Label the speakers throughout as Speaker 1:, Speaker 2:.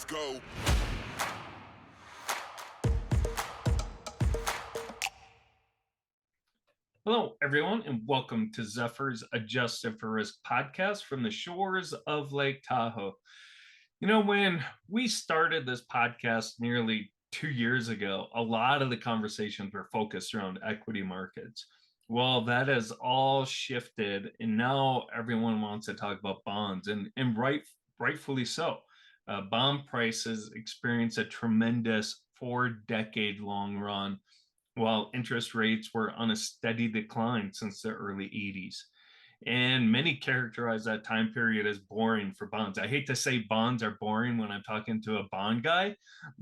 Speaker 1: Let's go.
Speaker 2: Hello, everyone, and welcome to Zephyr's Adjusted for Risk podcast from the shores of Lake Tahoe. You know, when we started this podcast nearly 2 years ago, a lot of the conversations were focused around equity markets. Well, that has all shifted, and now everyone wants to talk about bonds, and rightfully so. Bond prices experience a tremendous 4-decade-long run while interest rates were on a steady decline since the early 80s. And many characterize that time period as boring for bonds. I hate to say bonds are boring when I'm talking to a bond guy,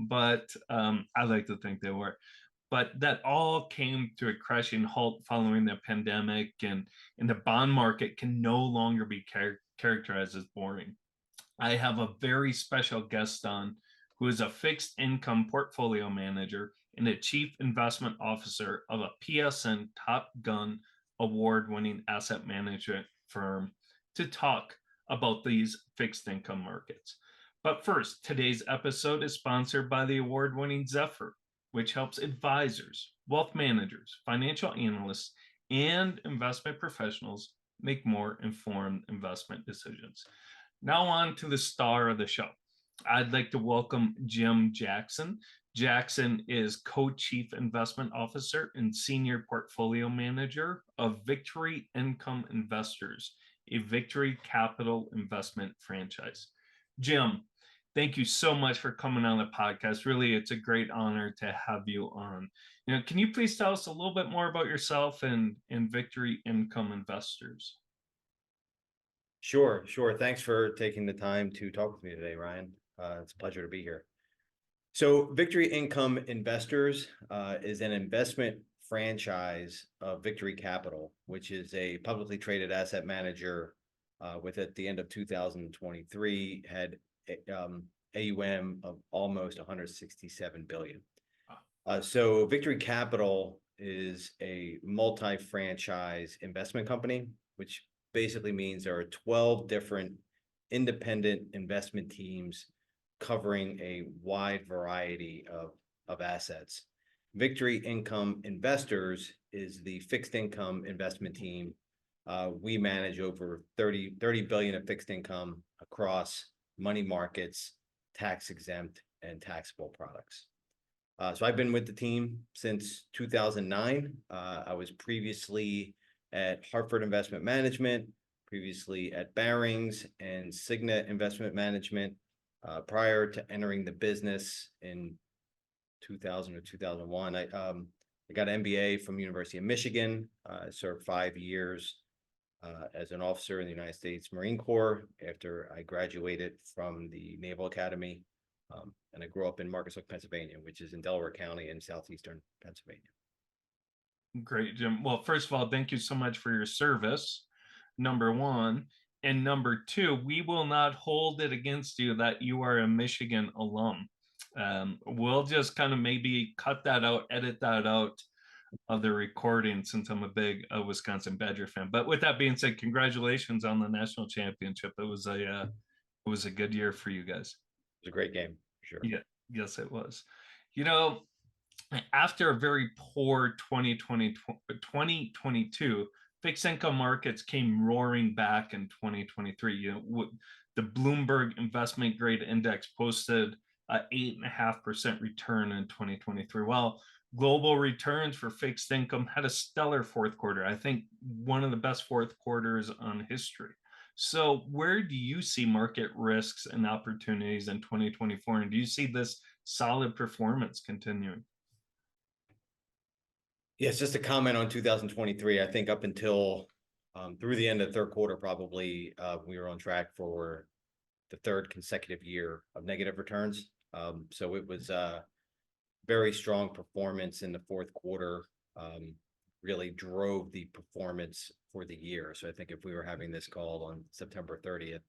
Speaker 2: but I like to think they were. But that all came to a crashing halt following the pandemic, and the bond market can no longer be characterized as boring. I have a very special guest on who is a fixed income portfolio manager and a chief investment officer of a PSN Top Gun award winning asset management firm to talk about these fixed income markets. But first, today's episode is sponsored by the award winning Zephyr, which helps advisors, wealth managers, financial analysts, and investment professionals make more informed investment decisions. Now, on to the star of the show. I'd like to welcome Jim Jackson. Jackson is co-chief investment officer and senior portfolio manager of Victory Income Investors, a Victory Capital investment franchise. Jim, thank you so much for coming on the podcast. Really, it's a great honor to have you on. Can you please tell us a little bit more about yourself and Victory Income Investors?
Speaker 3: Sure. Thanks for taking the time to talk with me today, Ryan. It's a pleasure to be here. So Victory Income Investors is an investment franchise of Victory Capital, which is a publicly traded asset manager with, at the end of 2023, had AUM of almost 167 billion. So Victory Capital is a multi-franchise investment company, which basically means there are 12 different independent investment teams covering a wide variety of assets. Victory Income Investors is the fixed income investment team. We manage over 30 billion of fixed income across money markets, tax exempt, and taxable products. So I've been with the team since 2009. I was previously at Hartford Investment Management, previously at Barings and Signet Investment Management, prior to entering the business in 2000 or 2001. I got an MBA from University of Michigan. I served 5 years as an officer in the United States Marine Corps after I graduated from the Naval Academy. And I grew up in Marcus Hook, Pennsylvania, which is in Delaware County in southeastern Pennsylvania.
Speaker 2: Great, Jim. Well, first of all, thank you so much for your service, number one. And number two, we will not hold it against you that you are a Michigan alum. We'll just kind of maybe cut that out, edit that out of the recording, since I'm a big Wisconsin Badger fan. But with that being said, congratulations on the national championship. It was a good year for you guys.
Speaker 3: It was a great game, for sure.
Speaker 2: Yeah, yes, it was. After a very poor 2022, fixed income markets came roaring back in 2023. The Bloomberg Investment Grade Index posted an 8.5% return in 2023. While global returns for fixed income had a stellar fourth quarter, I think one of the best fourth quarters on history. So where do you see market risks and opportunities in 2024? And do you see this solid performance continuing?
Speaker 3: Yes, just a comment on 2023. I think up until through the end of the third quarter, probably we were on track for the third consecutive year of negative returns. So it was a very strong performance in the fourth quarter, really drove the performance for the year. So I think if we were having this call on September 30th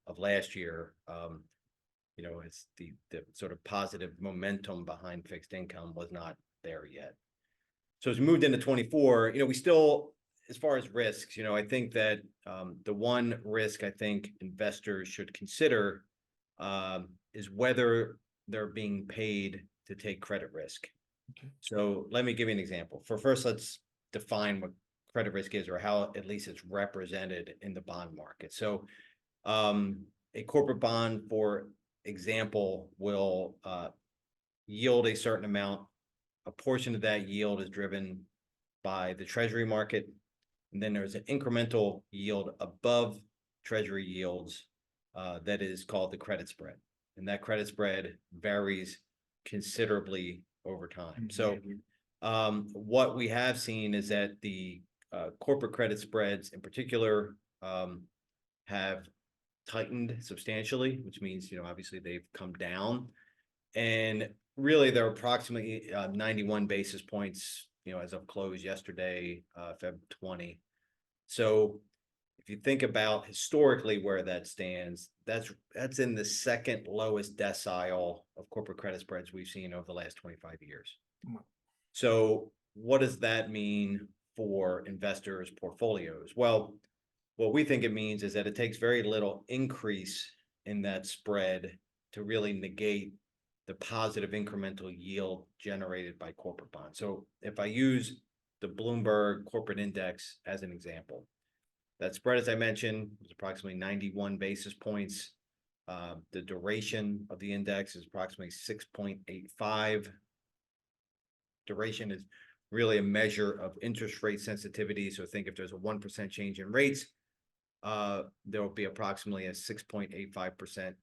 Speaker 3: of last year, it's the sort of positive momentum behind fixed income was not there yet. So as we moved into 24, we still, as far as risks, I think that the one risk I think investors should consider is whether they're being paid to take credit risk.
Speaker 2: Okay.
Speaker 3: So let me give you an example. First, let's define what credit risk is, or how at least it's represented in the bond market. So a corporate bond, for example, will yield a certain amount. A portion of that yield is driven by the treasury market. And then there's an incremental yield above treasury yields that is called the credit spread. And that credit spread varies considerably over time. So what we have seen is that the corporate credit spreads in particular have tightened substantially, which means, obviously they've come down. And really, they're approximately 91 basis points, as of close yesterday, Feb 20. So if you think about historically where that stands, that's in the second lowest decile of corporate credit spreads we've seen over the last 25 years.
Speaker 2: Wow.
Speaker 3: So what does that mean for investors' portfolios? Well, what we think it means is that it takes very little increase in that spread to really negate the positive incremental yield generated by corporate bonds. So if I use the Bloomberg Corporate Index as an example, that spread, as I mentioned, was approximately 91 basis points. The duration of the index is approximately 6.85. Duration is really a measure of interest rate sensitivity. So think if there's a 1% change in rates, there will be approximately a 6.85%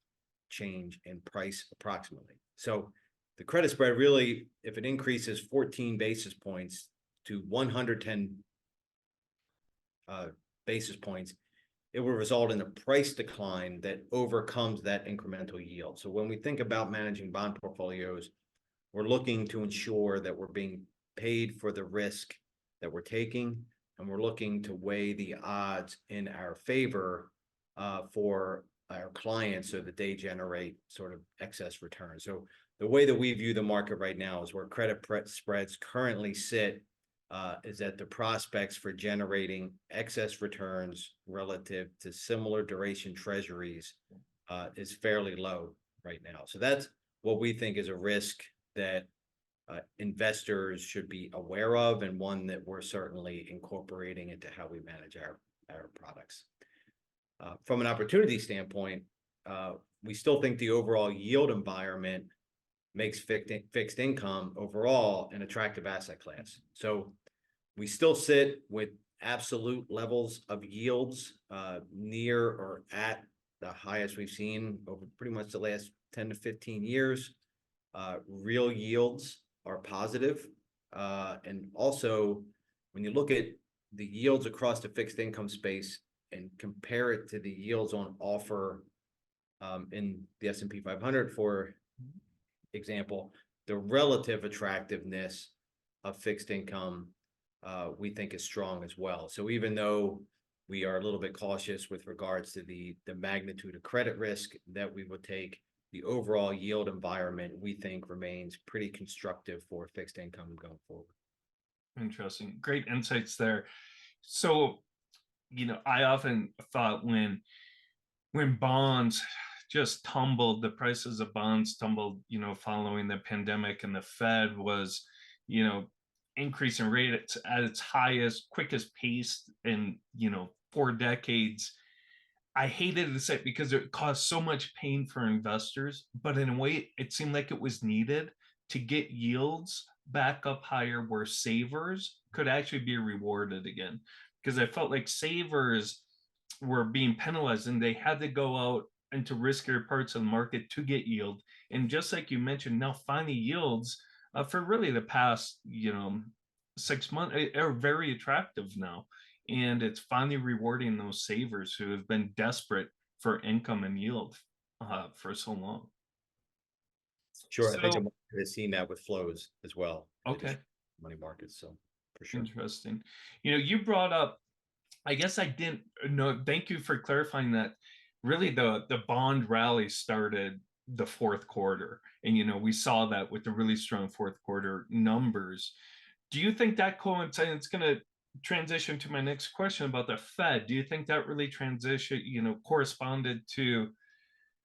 Speaker 3: change in price approximately. So the credit spread really, if it increases 14 basis points to 110 basis points, it will result in a price decline that overcomes that incremental yield. So when we think about managing bond portfolios, we're looking to ensure that we're being paid for the risk that we're taking, and we're looking to weigh the odds in our favor for our clients so that they generate sort of excess return. So the way that we view the market right now is where credit spreads currently sit is that the prospects for generating excess returns relative to similar duration treasuries is fairly low right now. So that's what we think is a risk that investors should be aware of, and one that we're certainly incorporating into how we manage our products. From an opportunity standpoint, we still think the overall yield environment makes fixed income overall an attractive asset class. So we still sit with absolute levels of yields near or at the highest we've seen over pretty much the last 10 to 15 years. Real yields are positive. And also, when you look at the yields across the fixed income space and compare it to the yields on offer in the S&P 500, for example, the relative attractiveness of fixed income we think is strong as well. So even though we are a little bit cautious with regards to the magnitude of credit risk that we would take, the overall yield environment we think remains pretty constructive for fixed income going forward.
Speaker 2: Interesting. Great insights there. So, I often thought when bonds just tumbled, the prices of bonds tumbled, following the pandemic, and the Fed was, increasing rates at its highest, quickest pace in, 4 decades. I hated to say it because it caused so much pain for investors, but in a way, it seemed like it was needed to get yields back up higher where savers could actually be rewarded again. Because I felt like savers were being penalized and they had to go out into riskier parts of the market to get yield. And just like you mentioned, now finding yields for really the past, 6 months are very attractive now. And it's finally rewarding those savers who have been desperate for income and yield for so long.
Speaker 3: Sure, I think the
Speaker 2: So,
Speaker 3: market has seen that with flows as well.
Speaker 2: okay,
Speaker 3: Money markets, so for sure.
Speaker 2: interesting. You brought up, I guess I didn't know, thank you for clarifying that. Really, the bond rally started the fourth quarter. And, we saw that with the really strong fourth quarter numbers. Do you think that coincides? It's going to transition to my next question about the Fed. Do you think that really corresponded to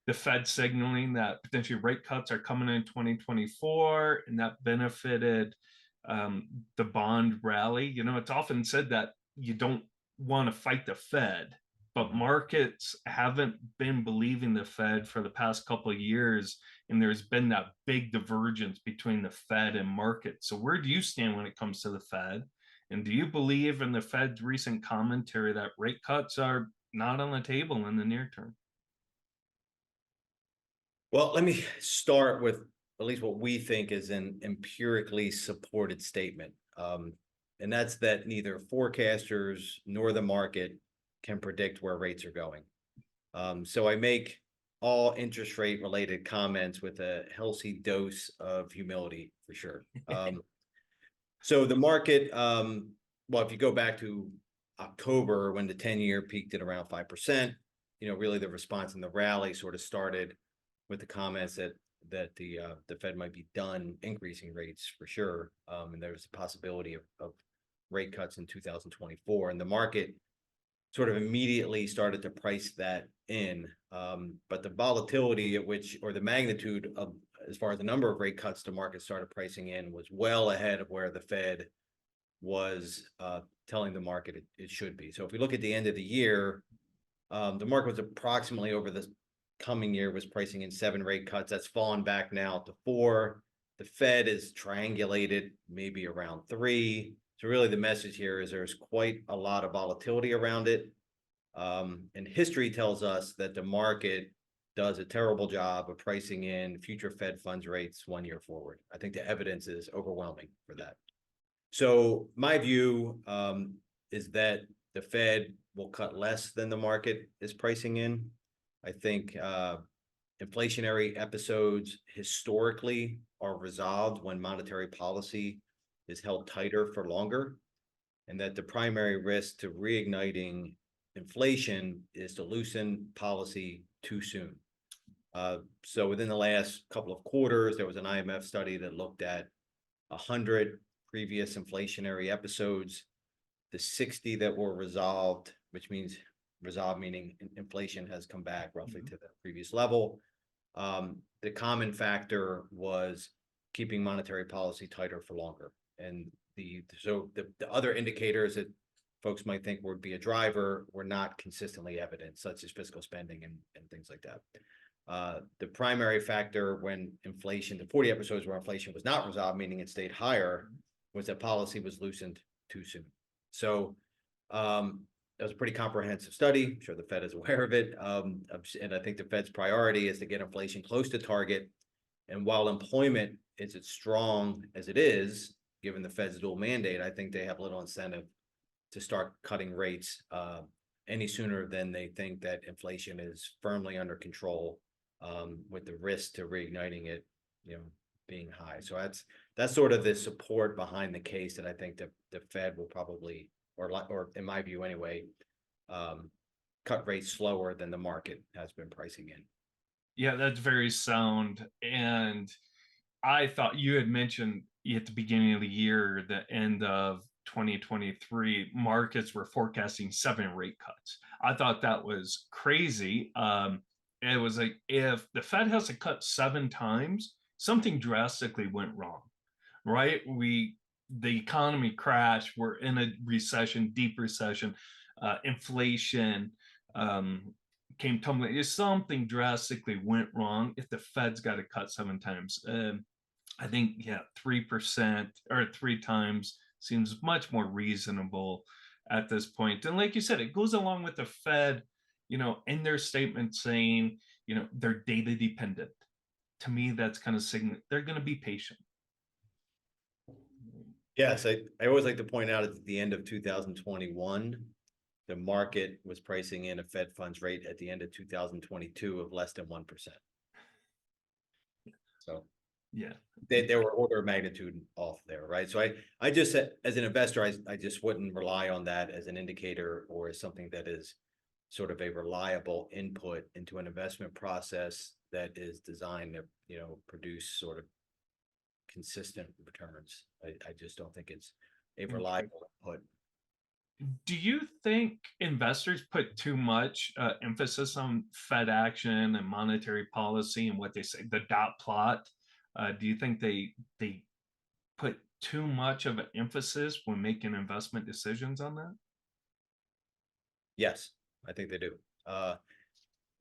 Speaker 2: the Fed signaling that potentially rate cuts are coming in 2024, and that benefited the bond rally. It's often said that you don't want to fight the Fed, but markets haven't been believing the Fed for the past couple of years, and there's been that big divergence between the Fed and markets. So where do you stand when it comes to the Fed? And do you believe in the Fed's recent commentary that rate cuts are not on the table in the near term?
Speaker 3: Well, let me start with at least what we think is an empirically supported statement. And that's that neither forecasters nor the market can predict where rates are going. So I make all interest rate related comments with a healthy dose of humility for sure. So the market, well, if you go back to October when the 10-year peaked at around 5%, really the response in the rally sort of started with the comments that the Fed might be done increasing rates for sure, and there's a possibility of rate cuts in 2024, and the market sort of immediately started to price that in. But the volatility at which, or the magnitude of, as far as the number of rate cuts the market started pricing in, was well ahead of where the Fed was telling the market it should be. So if we look at the end of the year, the market was approximately over the coming year was pricing in 7 rate cuts. That's fallen back now to 4. The Fed is triangulated maybe around 3. So really the message here is there's quite a lot of volatility around it. And history tells us that the market does a terrible job of pricing in future Fed funds rates 1 year forward. I think the evidence is overwhelming for that. So my view is that the Fed will cut less than the market is pricing in. I think inflationary episodes historically are resolved when monetary policy is held tighter for longer, and that the primary risk to reigniting inflation is to loosen policy too soon. So within the last couple of quarters, there was an IMF study that looked at 100 previous inflationary episodes, the 60 that were resolved, which means resolved meaning inflation has come back roughly to the previous level. The common factor was keeping monetary policy tighter for longer. And the other indicators that folks might think would be a driver were not consistently evident, such as fiscal spending and things like that. The primary factor when inflation, the 40 episodes where inflation was not resolved, meaning it stayed higher, was that policy was loosened too soon. So that was a pretty comprehensive study. I'm sure the Fed is aware of it. And I think the Fed's priority is to get inflation close to target. And while employment is as strong as it is, given the Fed's dual mandate, I think they have little incentive to start cutting rates any sooner than they think that inflation is firmly under control, with the risk to reigniting it, being high. So that's sort of the support behind the case that I think the Fed will probably, or in my view anyway, cut rates slower than the market has been pricing in.
Speaker 2: Yeah, that's very sound. And I thought you had mentioned at the beginning of the year, the end of 2023, markets were forecasting 7 rate cuts. I thought that was crazy. It was like, if the Fed has to cut 7 times, something drastically went wrong, right? The economy crashed. We're in a recession, deep recession. Inflation came tumbling. If something drastically went wrong, if the Fed's got to cut 7 times, I think 3% or 3 times seems much more reasonable at this point. And like you said, it goes along with the Fed, in their statement saying, they're data dependent. To me, that's kind of signaling they're going to be patient.
Speaker 3: Yes, I always like to point out at the end of 2021, the market was pricing in a Fed funds rate at the end of 2022 of less than 1%. So
Speaker 2: yeah,
Speaker 3: they were order of magnitude off there, right? So I just, as an investor, I just wouldn't rely on that as an indicator or as something that is sort of a reliable input into an investment process that is designed to, produce sort of consistent returns. I just don't think it's a reliable input.
Speaker 2: Do you think investors put too much emphasis on Fed action and monetary policy and what they say, the dot plot? Do you think they put too much of an emphasis when making investment decisions on that?
Speaker 3: Yes, I think they do. I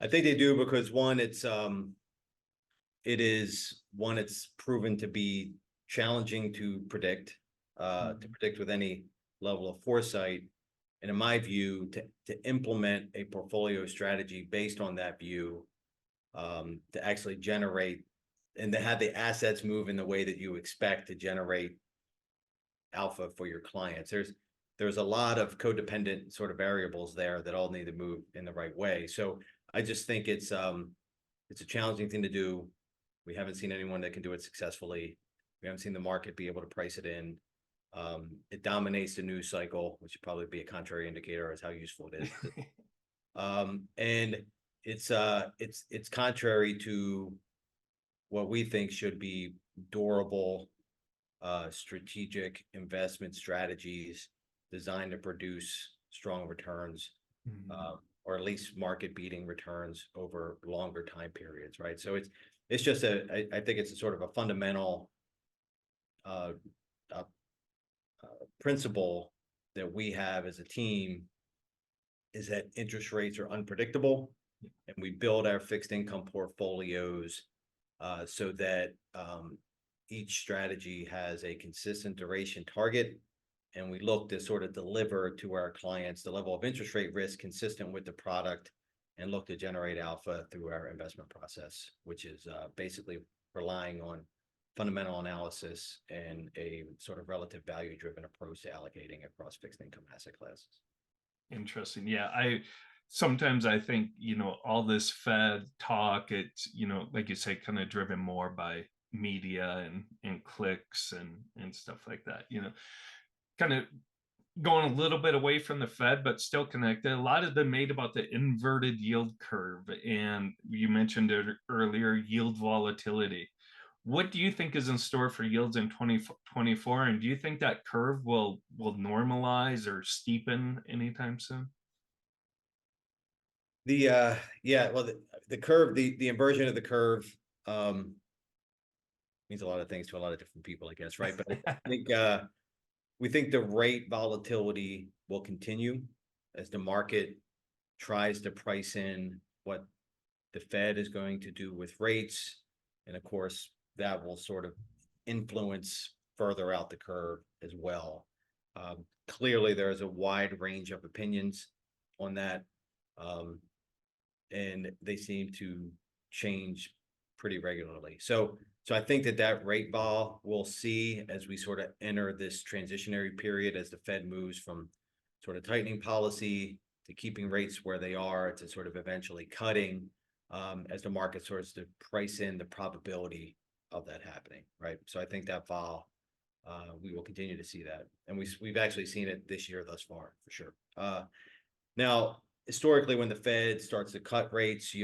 Speaker 3: think they do because one, it's proven to be challenging to predict with any level of foresight. And in my view, to implement a portfolio strategy based on that view, to actually generate and to have the assets move in the way that you expect to generate alpha for your clients. There's a lot of codependent sort of variables there that all need to move in the right way. So I just think it's a challenging thing to do. We haven't seen anyone that can do it successfully. We haven't seen the market be able to price it in. It dominates the news cycle, which would probably be a contrary indicator as how useful it is. And it's contrary to what we think should be durable, strategic investment strategies designed to produce strong returns,
Speaker 2: Mhm.
Speaker 3: or at least market beating returns over longer time periods, right? So it's just I think it's a sort of a fundamental uh, uh, principle that we have as a team is that interest rates are unpredictable, and we build our fixed income portfolios so that each strategy has a consistent duration target, and we look to sort of deliver to our clients the level of interest rate risk consistent with the product, and look to generate alpha through our investment process, which is basically relying on fundamental analysis and a sort of relative value driven approach to allocating across fixed income asset classes.
Speaker 2: Interesting. Yeah, I sometimes I think, all this Fed talk, it's, like you say, kind of driven more by media and clicks and stuff like that, kind of going a little bit away from the Fed, but still connected. A lot has been made about the inverted yield curve, and you mentioned it earlier, yield volatility. What do you think is in store for yields in 2024? And do you think that curve will normalize or steepen anytime soon?
Speaker 3: Yeah, well, the curve, the inversion of the curve um means a lot of things to a lot of different people, I guess, right? But I think we think the rate volatility will continue as the market tries to price in what the Fed is going to do with rates. And of course, that will sort of influence further out the curve as well. Clearly, there is a wide range of opinions on that. Um, and they seem to change pretty regularly. So I think that rate vol we'll see as we sort of enter this transitionary period as the Fed moves from sort of tightening policy to keeping rates where they are to sort of eventually cutting, as the market starts to price in the probability of that happening, right? So I think that vol, we will continue to see that, and we've actually seen it this year thus far for sure. Now, historically, when the Fed starts to cut rates,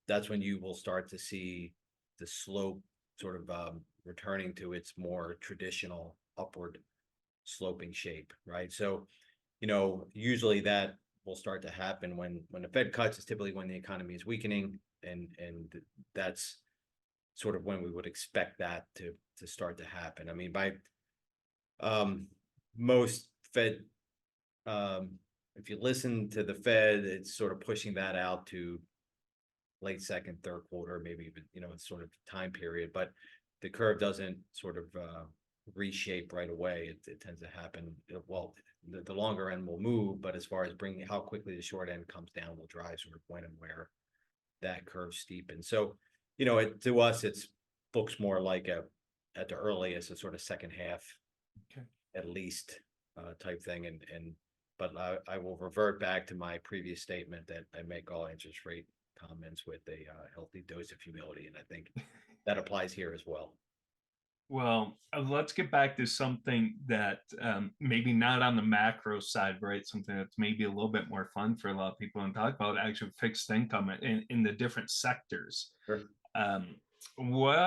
Speaker 3: that's when you will start to see the slope sort of returning to its more traditional upward sloping shape, right? So, usually that will start to happen when the Fed cuts is typically when the economy is weakening, and that's sort of when we would expect that to start to happen. I mean, by most Fed if you listen to the Fed, it's sort of pushing that out to late second, third quarter, maybe even, it's sort of time period, but the curve doesn't sort of reshape right away. It tends to happen. Well, the longer end will move, but as far as bringing how quickly the short end comes down will drive sort of when and where that curve steepens. So, to us, it's looks more like at the earliest, a sort of second half,
Speaker 2: Okay.
Speaker 3: at least, type thing. But I will revert back to my previous statement that I make all interest rate comments with a healthy dose of humility, and I think that applies here as well.
Speaker 2: Well, let's get back to something that maybe not on the macro side, right? Something that's maybe a little bit more fun for a lot of people and talk about actual fixed income in the different sectors.
Speaker 3: Sure.
Speaker 2: Um, what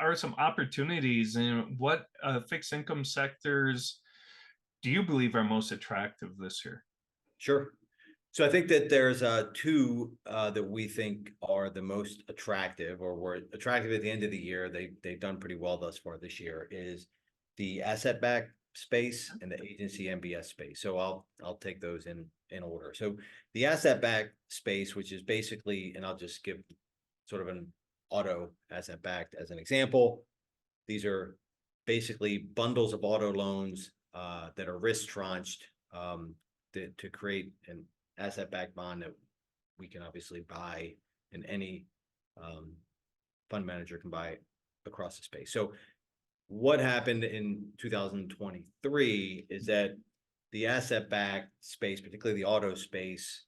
Speaker 2: are some opportunities and what fixed income sectors do you believe are most attractive this year?
Speaker 3: Sure. So I think that there's two that we think are the most attractive, or were attractive at the end of the year. They've done pretty well thus far this year. Is the asset backed space and the agency MBS space. So I'll take those in order. So the asset backed space, which is basically, and I'll just give sort of an auto asset backed as an example. These are basically bundles of auto loans that are risk tranched to create an asset-backed bond that we can obviously buy, and any fund manager can buy across the space. So what happened in 2023 is that the asset-backed space, particularly the auto space,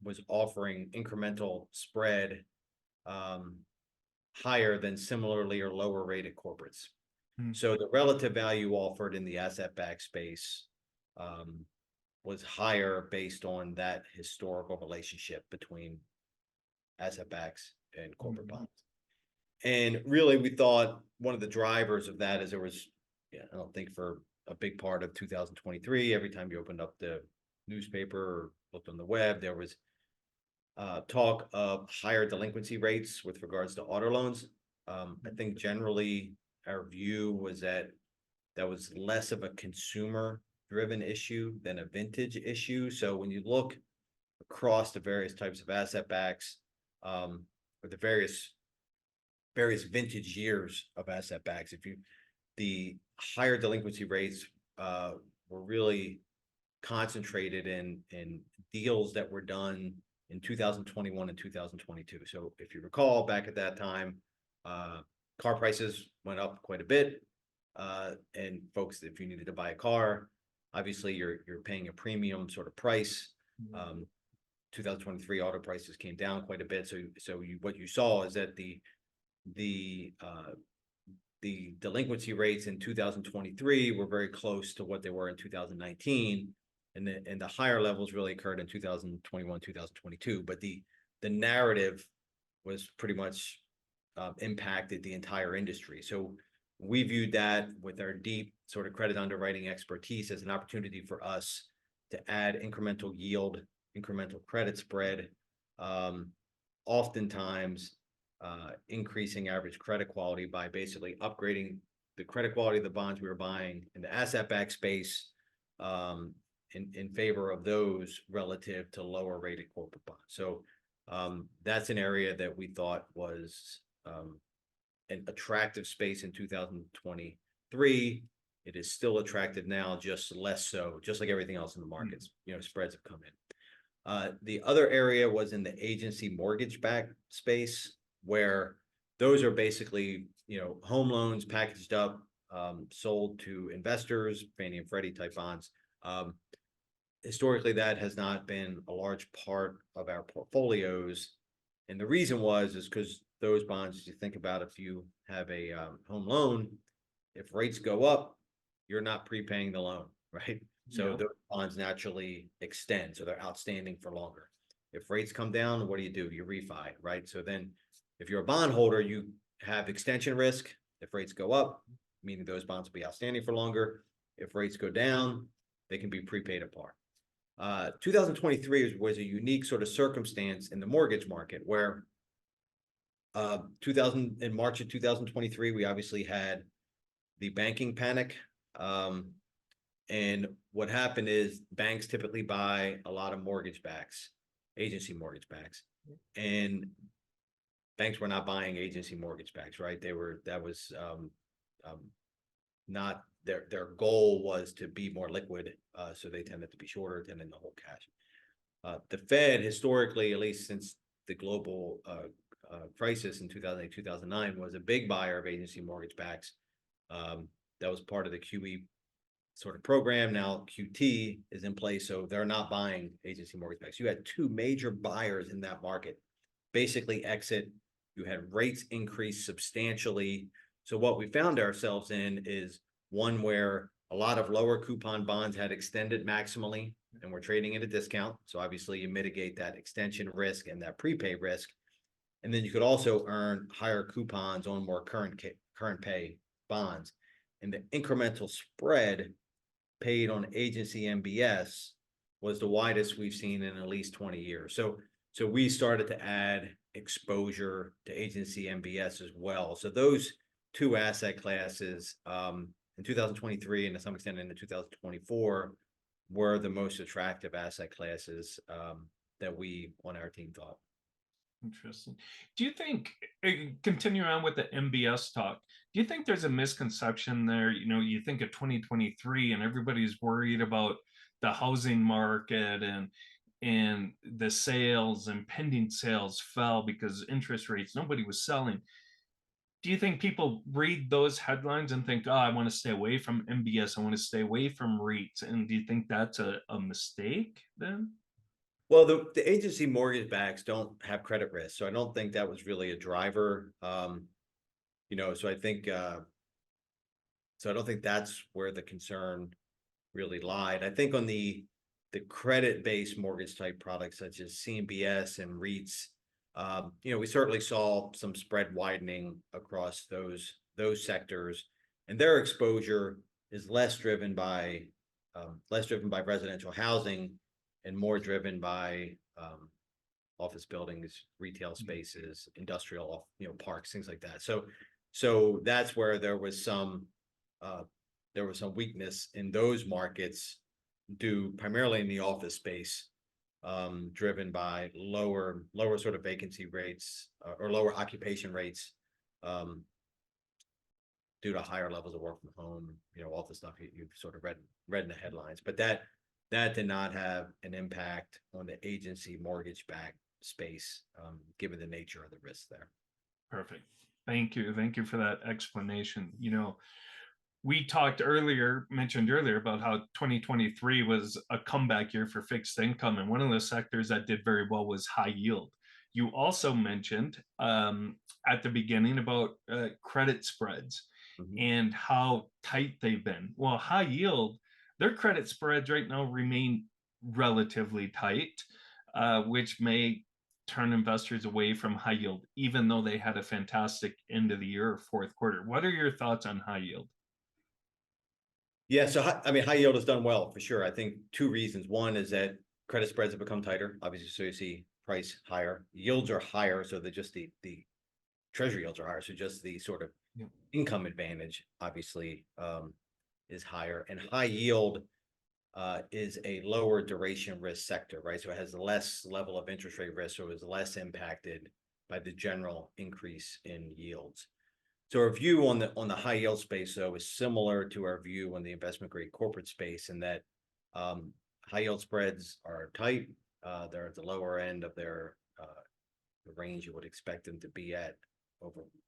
Speaker 3: was offering incremental spread higher than similarly or lower rated corporates. So the relative value offered in the asset-backed space was higher based on that historical relationship between asset backs and corporate bonds. And really, we thought one of the drivers of that is there was, I don't think for a big part of 2023, every time you opened up the newspaper or looked on the web, there was talk of higher delinquency rates with regards to auto loans. I think generally our view was that that was less of a consumer driven issue than a vintage issue. So when you look across the various types of asset backs, or the various vintage years of asset backs, the higher delinquency rates were really concentrated in deals that were done in 2021 and 2022. So if you recall, back at that time, car prices went up quite a bit. And folks, if you needed to buy a car, obviously you're paying a premium sort of price. 2023 auto prices came down quite a bit. So what you saw is that the delinquency rates in 2023 were very close to what they were in 2019, and the higher levels really occurred in 2021, 2022. But the narrative was pretty much impacted the entire industry. So we viewed that with our deep sort of credit underwriting expertise as an opportunity for us to add incremental yield, incremental credit spread, oftentimes increasing average credit quality by basically upgrading the credit quality of the bonds we were buying in the asset-backed space in favor of those relative to lower rated corporate bonds. So that's an area that we thought was an attractive space in 2023. It is still attractive now, just less so, just like everything else in the markets. Spreads have come in. The other area was in the agency mortgage-backed space, where those are basically, home loans packaged up, sold to investors, Fannie and Freddie type bonds. Historically, that has not been a large part of our portfolios. And the reason is because those bonds, you think about, if you have a home loan, if rates go up, you're not prepaying the loan, right? So those bonds naturally extend, so they're outstanding for longer. If rates come down, what do? You refi, right? So then if you're a bondholder, you have extension risk. If rates go up, meaning those bonds will be outstanding for longer. If rates go down, they can be prepaid at par. 2023 was a unique sort of circumstance in the mortgage market, where in March of 2023, we obviously had the banking panic. And what happened is banks typically buy a lot of mortgage backs, agency mortgage backs, and banks were not buying agency mortgage backs, right? That was not their goal was to be more liquid. So they tended to be shorter, tended to hold cash. The Fed historically, at least since the global crisis in 2008, 2009, was a big buyer of agency mortgage backs. That was part of the QE sort of program. Now QT is in place, so they're not buying agency mortgage backs. You had two major buyers in that market basically exit. You had rates increase substantially. So what we found ourselves in is one where a lot of lower coupon bonds had extended maximally and were trading at a discount. So obviously you mitigate that extension risk and that prepay risk. And then you could also earn higher coupons on more current pay bonds. And the incremental spread paid on agency MBS was the widest we've seen in at least 20 years. So we started to add exposure to agency MBS as well. So those two asset classes in 2023 and to some extent into 2024 were the most attractive asset classes that we on our team thought.
Speaker 2: Interesting. Do you think, continue on with the MBS talk, do you think there's a misconception there? You think of 2023 and everybody's worried about the housing market and the sales and pending sales fell because interest rates, nobody was selling. Do you think people read those headlines and think, oh, I want to stay away from MBS, I want to stay away from REITs? And do you think that's a mistake then?
Speaker 3: Well, the agency mortgage backs don't have credit risk, so I don't think that was really a driver. So I think so I don't think that's where the concern really lied. I think on the credit-based mortgage type products such as CMBS and REITs, we certainly saw some spread widening across those sectors, and their exposure is less driven by residential housing and more driven by office buildings, retail spaces, industrial, parks, things like that. So that's where there was some weakness in those markets, due primarily in the office space, driven by lower sort of vacancy rates or lower occupation rates, due to higher levels of work from home, all the stuff you've sort of read in the headlines. But that did not have an impact on the agency mortgage backed space, given the nature of the risk there.
Speaker 2: Perfect. Thank you. Thank you for that explanation. We mentioned earlier about how 2023 was a comeback year for fixed income. And one of the sectors that did very well was high yield. You also mentioned at the beginning about credit spreads and how tight they've been. Well, high yield, their credit spreads right now remain relatively tight, which may turn investors away from high yield, even though they had a fantastic end of the year or fourth quarter. What are your thoughts on high yield?
Speaker 3: Yeah, so high yield has done well for sure. I think two reasons. One is that credit spreads have become tighter, obviously, so you see price higher. Yields are higher, so that just the treasury yields are higher, so just the sort of income advantage obviously is higher. And high yield is a lower duration risk sector, right? So it has less level of interest rate risk, so it is less impacted by the general increase in yields. So our view on the high yield space, though, is similar to our view on the investment grade corporate space, in that high yield spreads are tight. They're at the lower end of the range you would expect them to be at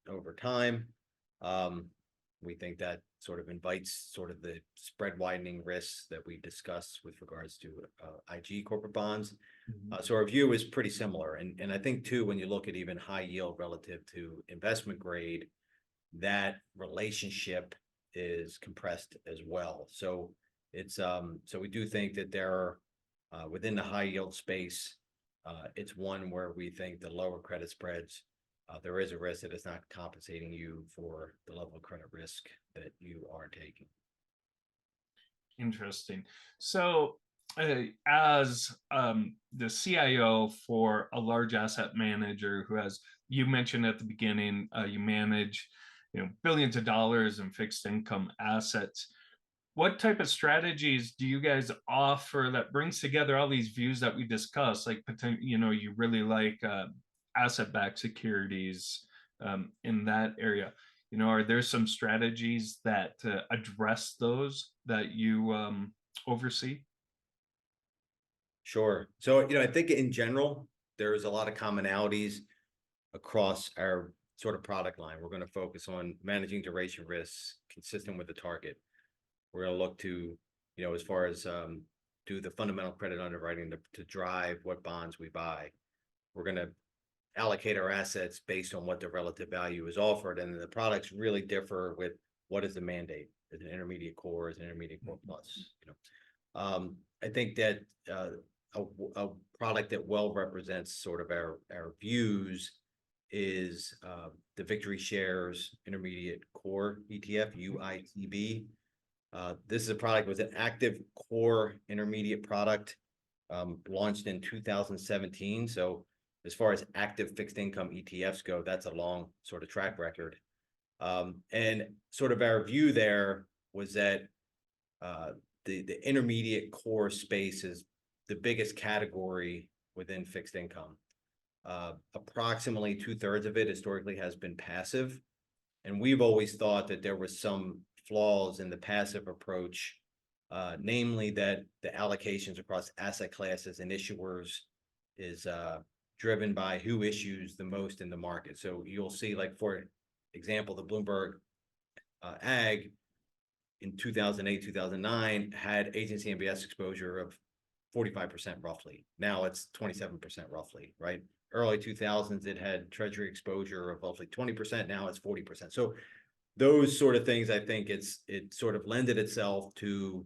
Speaker 3: over time. We think that sort of invites sort of the spread widening risks that we discussed with regards to IG corporate bonds. So our view is pretty similar. And I think too, when you look at even high yield relative to investment grade, that relationship is compressed as well. So it's so we do think that there are within the high yield space, it's one where we think the lower credit spreads, there is a risk that it's not compensating you for the level of credit risk that you are taking.
Speaker 2: Interesting. So as the CIO for a large asset manager who has, you mentioned at the beginning, you manage billions of dollars in fixed income assets. What type of strategies do you guys offer that brings together all these views that we discussed? Like, you really like asset-backed securities in that area. Are there some strategies that address those that you oversee?
Speaker 3: Sure. So, I think in general, there's a lot of commonalities across our sort of product line. We're going to focus on managing duration risks consistent with the target. We're going to look to, as far as do the fundamental credit underwriting to drive what bonds we buy. We're going to allocate our assets based on what the relative value is offered, and the products really differ with what is the mandate. Is it intermediate core? Is it intermediate core plus? I think that a product that well represents sort of our views is the Victory Shares Intermediate Core ETF, UITB. This is a product with an active core intermediate product, launched in 2017. So as far as active fixed income ETFs go, that's a long sort of track record. And sort of our view there was that the intermediate core space is the biggest category within fixed income. Approximately 2/3 of it historically has been passive. And we've always thought that there was some flaws in the passive approach, namely that the allocations across asset classes and issuers is driven by who issues the most in the market. So you'll see, like, for example, the Bloomberg Ag in 2008, 2009 had agency MBS exposure of 45% roughly. Now it's 27% roughly, right? Early 2000s, it had treasury exposure of roughly 20%. Now it's 40%. So those sort of things, I think it sort of lended itself to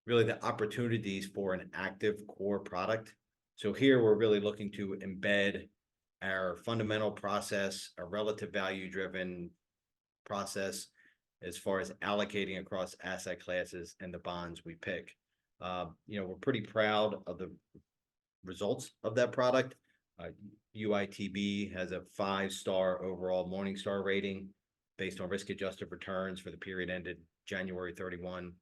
Speaker 3: really the opportunities for an active core product. So here we're really looking to embed our fundamental process, a relative value driven process as far as allocating across asset classes and the bonds we pick. We're pretty proud of the results of that product. UITB has a 5-star overall Morningstar rating based on risk-adjusted returns for the period ended January 31,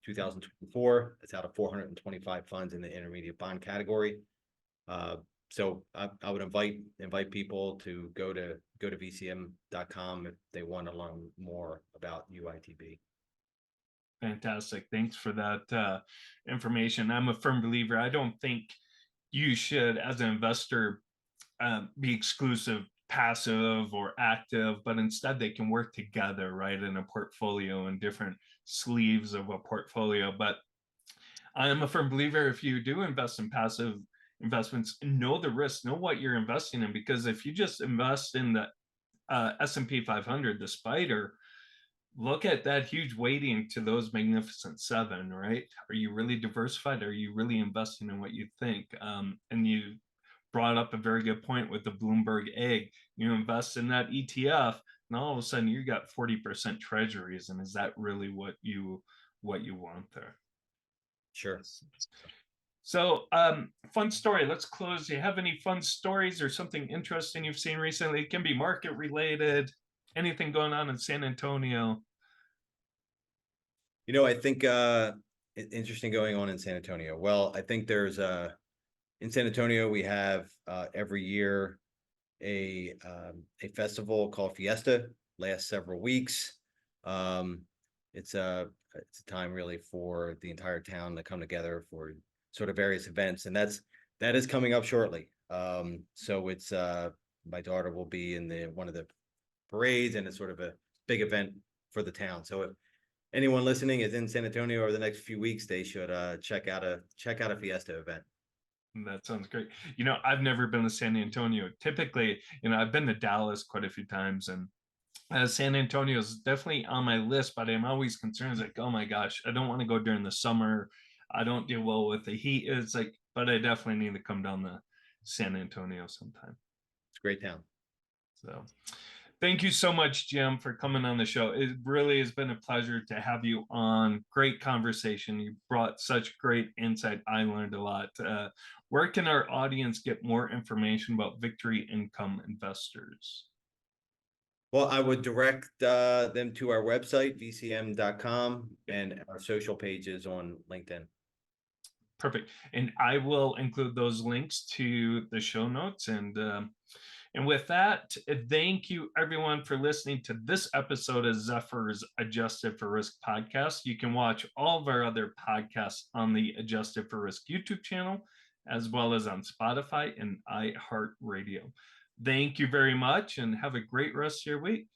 Speaker 3: 2024. It's out of 425 funds in the intermediate bond category. So I would invite people to go to VCM.com if they want to learn more about UITB.
Speaker 2: Fantastic. Thanks for that information. I'm a firm believer. I don't think you should, as an investor, be exclusive, passive or active, but instead they can work together, right, in a portfolio and different sleeves of a portfolio. But I am a firm believer, if you do invest in passive investments, know the risk, know what you're investing in, because if you just invest in the S&P 500, the spider, look at that huge weighting to those magnificent seven, right? Are you really diversified? Are you really investing in what you think? And you brought up a very good point with the Bloomberg Ag. You invest in that ETF, and all of a sudden you got 40% treasuries. And is that really what you want there?
Speaker 3: Sure.
Speaker 2: So fun story. Let's close. Do you have any fun stories or something interesting you've seen recently? It can be market related, anything going on in San Antonio.
Speaker 3: I think interesting going on in San Antonio. Well, I think there's in San Antonio, we have every year a festival called Fiesta, lasts several weeks. It's a time really for the entire town to come together for sort of various events, and that is coming up shortly. So it's my daughter will be in one of the parades, and it's sort of a big event for the town. So if anyone listening is in San Antonio over the next few weeks, they should check out a Fiesta event.
Speaker 2: That sounds great. I've never been to San Antonio. Typically, I've been to Dallas quite a few times, and San Antonio is definitely on my list, but I'm always concerned, like, oh my gosh, I don't want to go during the summer. I don't deal well with the heat. It's like, but I definitely need to come down to San Antonio sometime.
Speaker 3: It's a great town.
Speaker 2: So thank you so much, Jim, for coming on the show. It really has been a pleasure to have you on. Great conversation. You brought such great insight. I learned a lot. Where can our audience get more information about Victory Income Investors?
Speaker 3: Well, I would direct them to our website, vcm.com, and our social pages on LinkedIn.
Speaker 2: Perfect. And I will include those links to the show notes. And with that, thank you everyone for listening to this episode of Zephyr's Adjusted for Risk podcast. You can watch all of our other podcasts on the Adjusted for Risk YouTube channel, as well as on Spotify and iHeartRadio. Thank you very much, and have a great rest of your week.